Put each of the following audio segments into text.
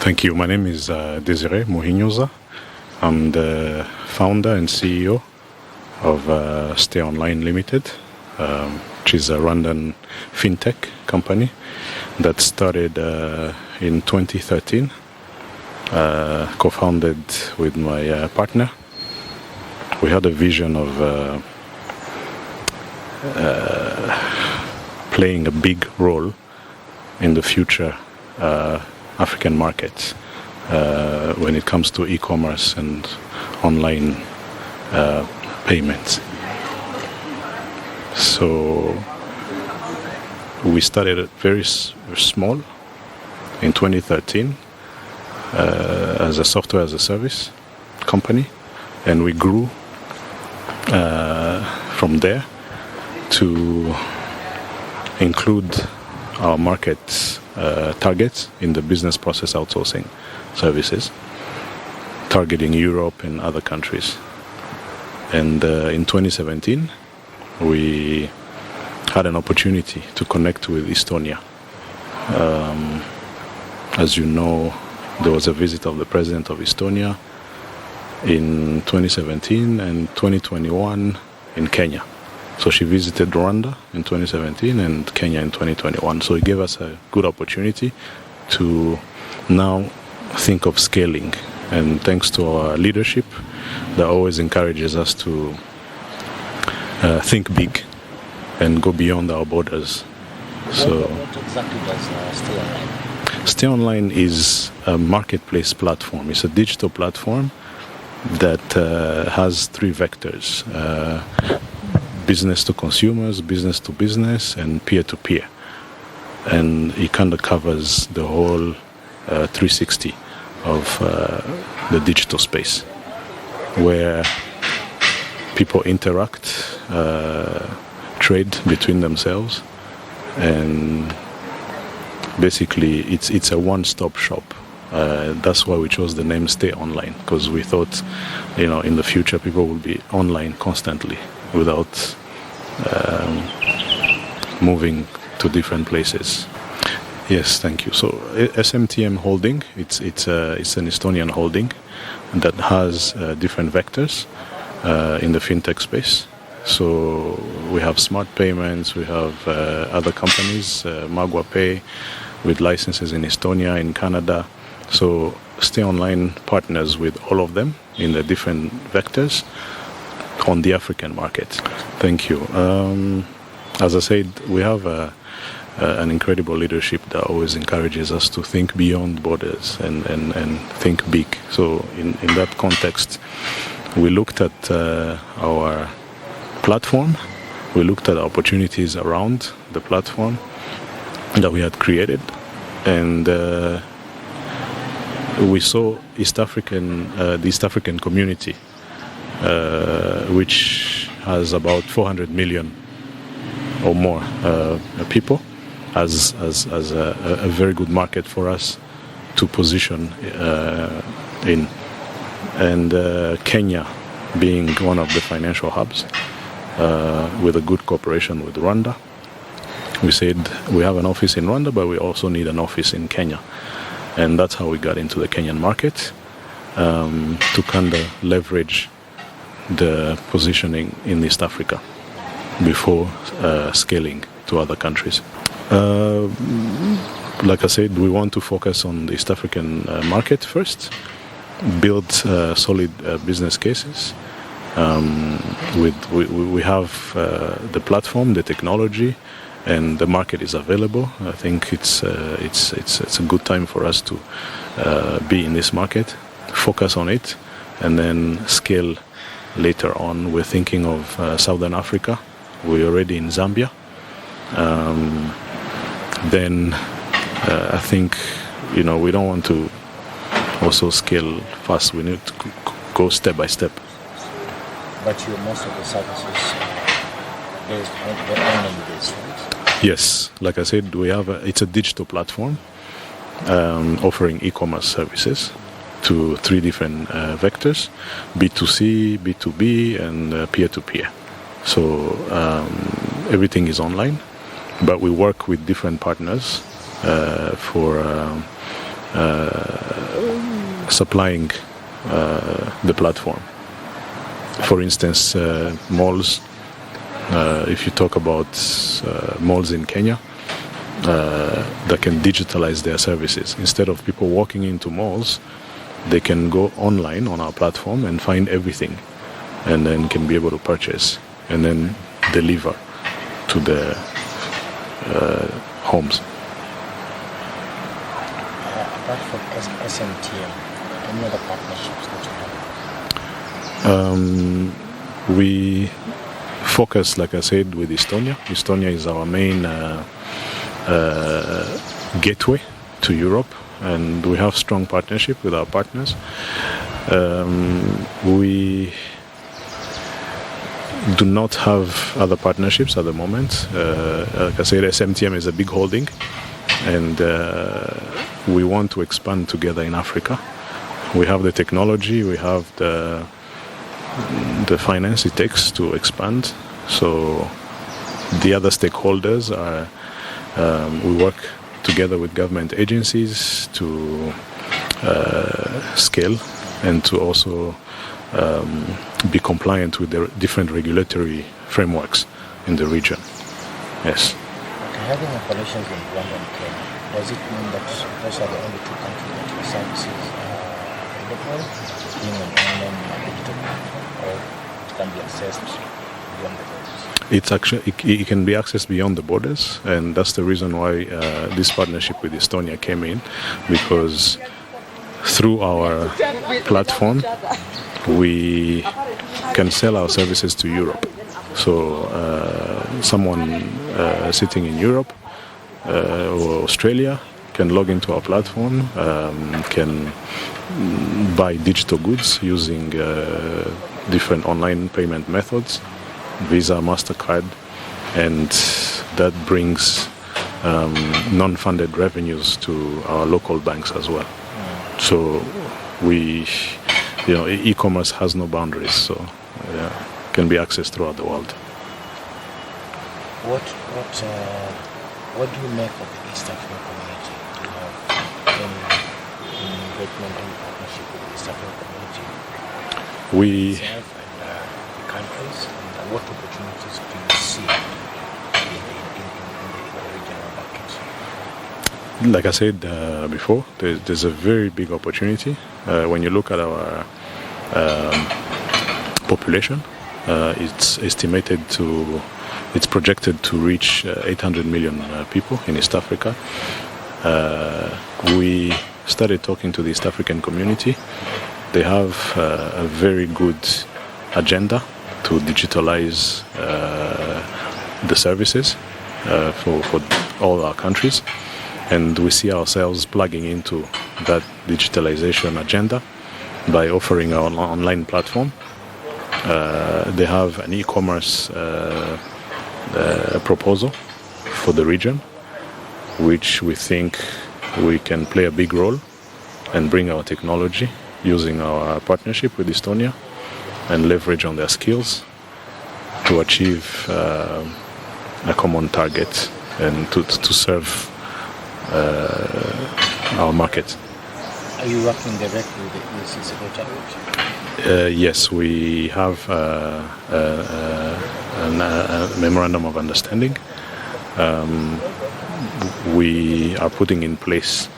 Thank you. My name is Desire Muhinyuza. I'm the founder and CEO of Stay Online Limited, which is a Rwandan fintech company that started in 2013, co-founded with my partner. We had a vision of playing a big role in the future African markets when it comes to e-commerce and online payments. So we started very small in 2013 as a software as a service company, and we grew from there to include our market targets in the business process outsourcing services, targeting Europe and other countries. And in 2017, we had an opportunity to connect with Estonia. As you know, there was a visit of the president of Estonia in 2017 and 2021 in Kenya. So she visited Rwanda in 2017 and Kenya in 2021. So it gave us a good opportunity to now think of scaling. And thanks to our leadership that always encourages us to think big and go beyond our borders. So what exactly does Stay Online? Stay Online is a marketplace platform. It's a digital platform that has three vectors. Business to consumers, business to business, and peer-to-peer. And it kind of covers the whole 360 of the digital space, where people interact, trade between themselves, and basically it's a one-stop shop. That's why we chose the name Stay Online, because we thought, in the future people will be online constantly without moving to different places. Yes, thank you. So SMTM Holding, it's an Estonian holding that has different vectors in the fintech space. So we have smart payments, we have other companies, Magua Pay, with licenses in Estonia, in Canada. So Stay Online partners with all of them in the different vectors on the African market. Thank you. As I said, we have an incredible leadership that always encourages us to think beyond borders and think big. So in that context, we looked at our platform, we looked at opportunities around the platform that we had created, and we saw the East African community, which has about 400 million or more people, as a very good market for us to position in. And Kenya being one of the financial hubs, with a good cooperation with Rwanda. We said we have an office in Rwanda, but we also need an office in Kenya. And that's how we got into the Kenyan market, to kind of leverage the positioning in East Africa before scaling to other countries. Like I said, we want to focus on the East African market first, build solid business cases. We have the platform, the technology, and the market is available. I think it's a good time for us to be in this market, focus on it, and then scale later on. We're thinking of Southern Africa. We're already in Zambia. Then I think we don't want to also scale fast. We need to go step by step. But most of the services based on online based, right? Yes, like I said, it's a digital platform offering e-commerce services to three different vectors: B2C, B2B, and peer-to-peer. So everything is online, but we work with different partners for supplying the platform. For instance, malls. If you talk about malls in Kenya, that can digitalize their services. Instead of people walking into malls, they can go online on our platform and find everything, and then can be able to purchase and then deliver to their homes. Apart from SMTM, any other partnerships that you have? We focus, like I said, with Estonia. Estonia is our main gateway to Europe, and we have strong partnership with our partners. We do not have other partnerships at the moment. Like I said, SMTM is a big holding, and we want to expand together in Africa. We have the technology, we have the finance it takes to expand. So the other stakeholders are, we work together with government agencies to scale and to also be compliant with the different regulatory frameworks in the region. Yes. Okay, having operations in Rwanda and Kenya, does it mean that those are the only two countries that your services are available, being an online digital platform, or it can be accessed beyond the borders? It's actually, it can be accessed beyond the borders, and that's the reason why this partnership with Estonia came in, because through our platform we can sell our services to Europe. So someone sitting in Europe or Australia can log into our platform, can buy digital goods using different online payment methods, Visa, MasterCard, and that brings non-funded revenues to our local banks as well. So we, e-commerce has no boundaries, so can be accessed throughout the world. What do you make of the East African community? Do you have any engagement and partnership with the East African community? We Itself and the countries, and what opportunities do you see in the regional markets? Like I said before, there's a very big opportunity. When you look at our population, it's projected to reach 800 million people in East Africa. We started talking to the East African community. They have a very good agenda to digitalize the services for all our countries, and we see ourselves plugging into that digitalization agenda by offering our online platform. They have an e-commerce proposal for the region, which we think we can play a big role and bring our technology using our partnership with Estonia and leverage on their skills to achieve a common target and to serve our market. Are you working directly with the EAC Secretariat? Yes, we have a memorandum of understanding. We are putting in place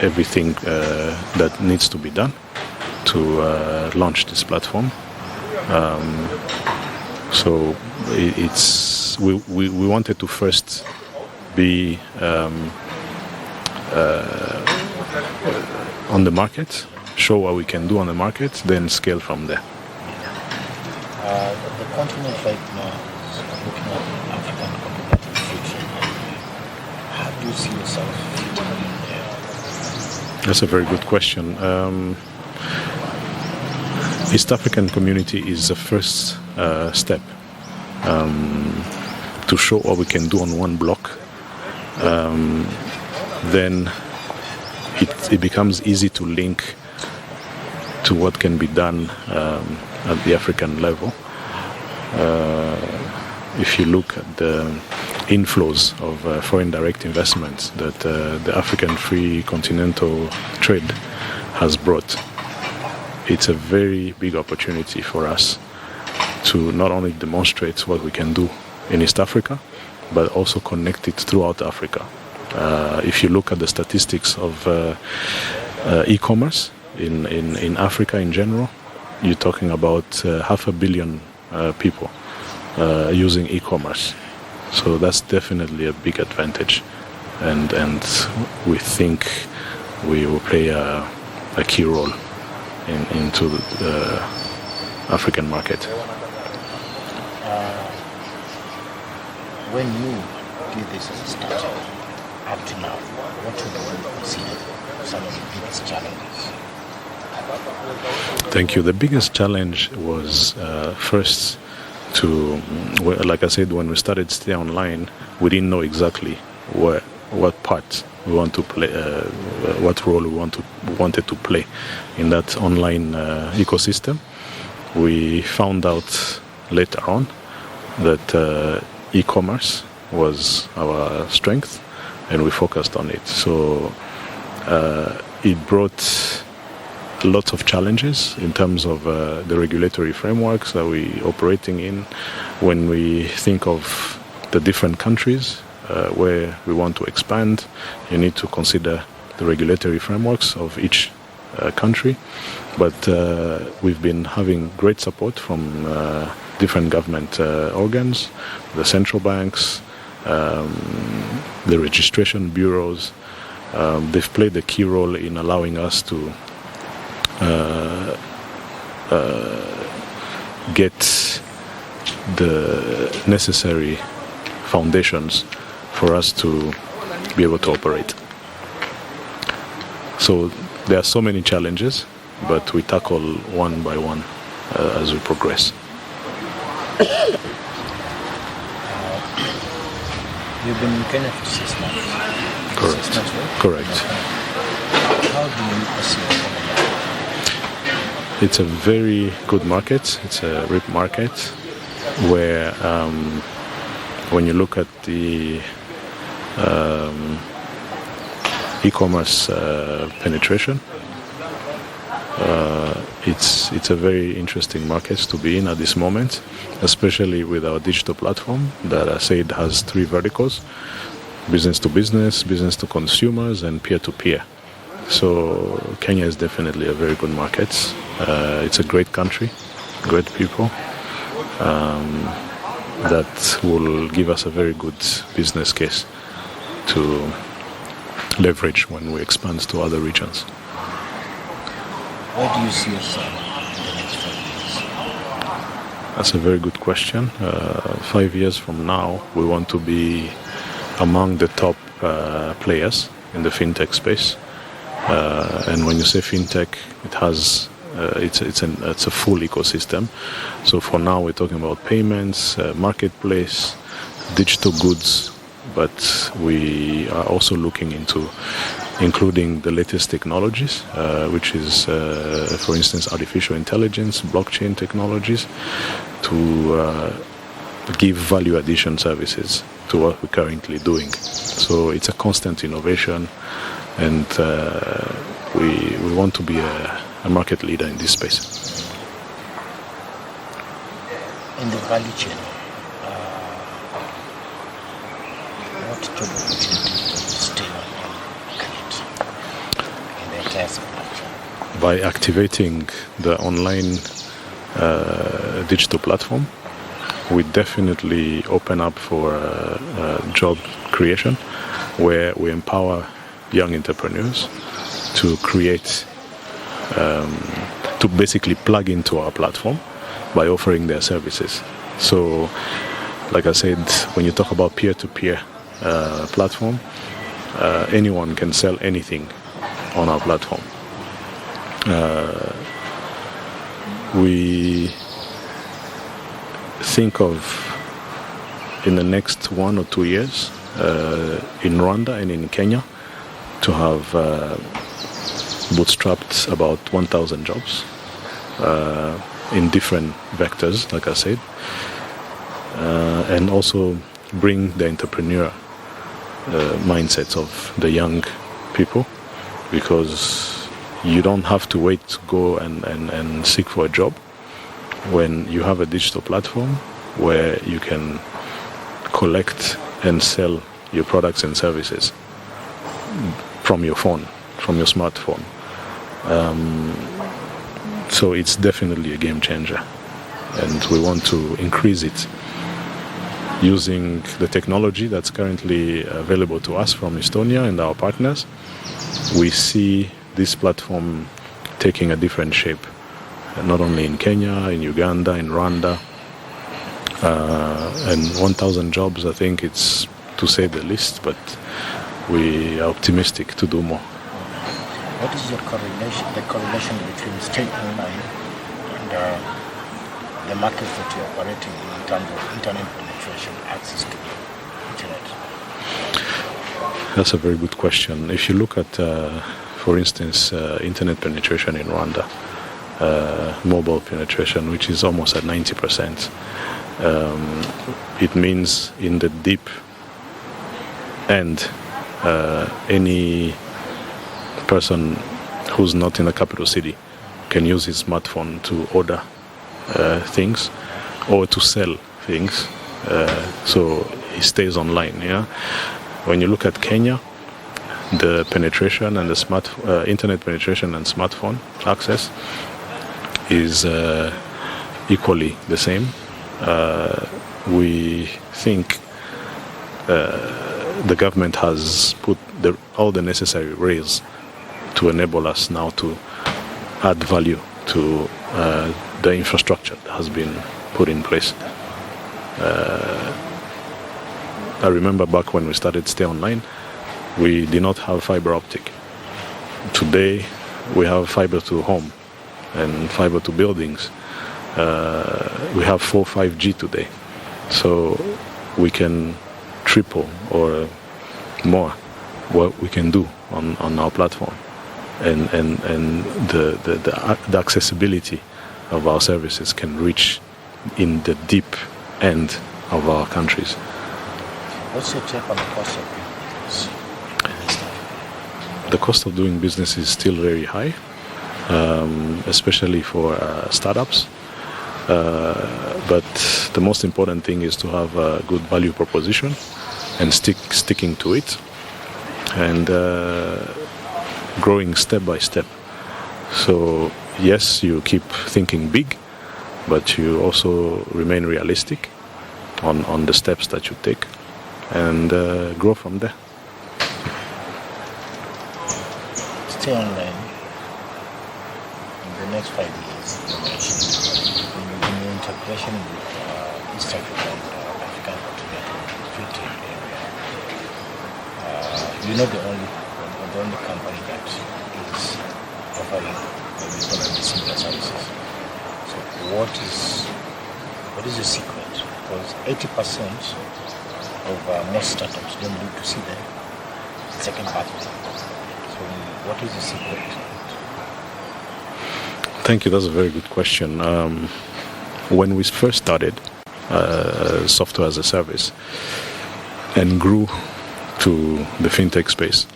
everything that needs to be done to launch this platform. So we wanted to first be on the market, show what we can do on the market, then scale from there. The continent right now is looking at the African competitive future. How do you see yourself fitting in there? That's a very good question. East African community is the first step to show what we can do on one block. Then it becomes easy to link to what can be done at the African level. If you look at the inflows of foreign direct investments that the African free continental trade has brought. It's a very big opportunity for us to not only demonstrate what we can do in East Africa, but also connect it throughout Africa. If you look at the statistics of e-commerce in Africa in general, you're talking about 500 million people using e-commerce. So that's definitely a big advantage, and we think we will play a key role into the African market. When you did this as a startup, up to now, what would you consider some of the biggest challenges? Thank you. The biggest challenge was first like I said, when we started Stay Online, we didn't know exactly what part we want to play, what role we wanted to play in that online ecosystem. We found out later on that e-commerce was our strength, and we focused on it. So it brought lots of challenges in terms of the regulatory frameworks that we're operating in. When we think of the different countries where we want to expand, you need to consider the regulatory frameworks of each country. But we've been having great support from different government organs, the central banks, the registration bureaus. They've played a key role in allowing us to get the necessary foundations for us to be able to operate. So there are so many challenges, but we tackle one by one as we progress. You've been in Kenya for 6 months. Correct. 6 months, right? Correct. How do you perceive the market? It's a very good market. It's a rip market where when you look at the e-commerce penetration, it's a very interesting market to be in at this moment, especially with our digital platform that I said has 3 verticals: business to business, business to consumers, and peer to peer. So Kenya is definitely a very good market. It's a great country, great people that will give us a very good business case to leverage when we expand to other regions. Where do you see yourself in the next 5 years? That's a very good question. 5 years from now, we want to be among the top players in the fintech space. And when you say fintech, it has it's a full ecosystem. So for now, we're talking about payments, marketplace, digital goods, but we are also looking into including the latest technologies, which is, for instance, artificial intelligence, blockchain technologies, to give value addition services to what we're currently doing. So it's a constant innovation, and we want to be a market leader in this space. In the value chain, what job opportunities does Stay Online create in the entire supply chain? By activating the online digital platform, we definitely open up for job creation, where we empower young entrepreneurs to create, to basically plug into our platform by offering their services. So, like I said, when you talk about peer-to-peer platform, anyone can sell anything on our platform. We think of, in the next 1 or 2 years, in Rwanda and in Kenya, to have bootstrapped about 1,000 jobs in different vectors, like I said, and also bring the entrepreneur mindsets of the young people, because you don't have to wait to go and seek for a job when you have a digital platform where you can collect and sell your products and services from your phone, from your smartphone. So it's definitely a game changer, and we want to increase it using the technology that's currently available to us from Estonia and our partners. We see this platform taking a different shape, not only in Kenya, in Uganda, in Rwanda, and 1,000 jobs, I think it's to say the least, but we are optimistic to do more. What is the correlation between staying online and the markets that you're operating in terms of internet penetration, access to the internet? That's a very good question. If you look at, for instance, internet penetration in Rwanda, mobile penetration, which is almost at 90%, it means in the deep end, any person who's not in the capital city can use his smartphone to order things or to sell things, so he stays online. Yeah. When you look at Kenya, the penetration and the internet penetration and smartphone access is equally the same. We think the government has put all the necessary rails to enable us now to add value to the infrastructure that has been put in place. I remember back when we started Stay Online, we did not have fiber optic. Today, we have fiber to home and fiber to buildings. We have 5G today. So we can triple or more what we can do on our platform. And the accessibility of our services can reach in the deep end of our countries. What's your take on the cost of doing business? The cost of doing business is still very high, especially for startups. But the most important thing is to have a good value proposition and sticking to it, and growing step by step. So yes, you keep thinking big, but you also remain realistic on the steps that you take, and grow from there. Stay online. In the next 5 years, you mentioned in your integration with East Africa and African continental free trade area. You're not the only company that is offering maybe some of the similar services. So what is the secret? Because 80% of most startups don't need to see the second pathway. So what is the secret? Thank you. That's a very good question. When we first started software as a service and grew to the fintech space,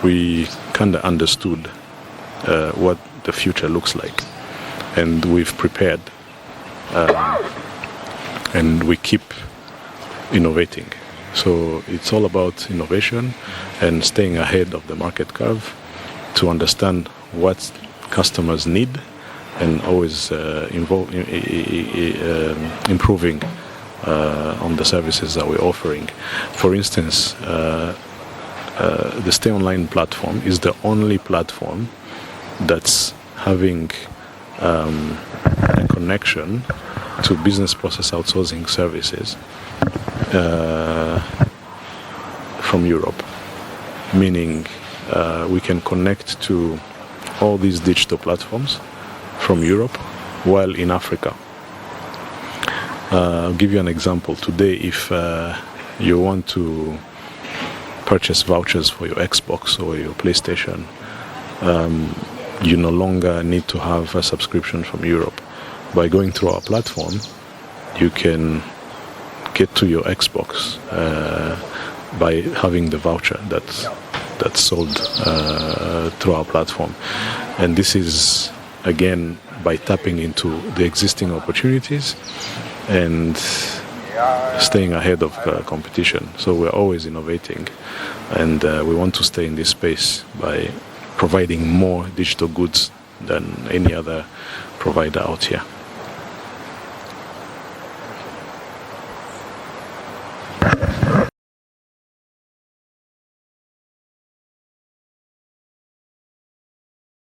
we kind of understood what the future looks like, and we've prepared, and we keep innovating. So it's all about innovation and staying ahead of the market curve to understand what customers need, and always improving on the services that we're offering. For instance, the Stay Online platform is the only platform that's having a connection to business process outsourcing services from Europe, meaning we can connect to all these digital platforms from Europe while in Africa. I'll give you an example. Today, if you want to purchase vouchers for your Xbox or your PlayStation, you no longer need to have a subscription from Europe. By going through our platform, you can get to your Xbox by having the voucher that's sold through our platform. And this is, again, by tapping into the existing opportunities and staying ahead of competition. So we're always innovating, and we want to stay in this space by providing more digital goods than any other provider out here.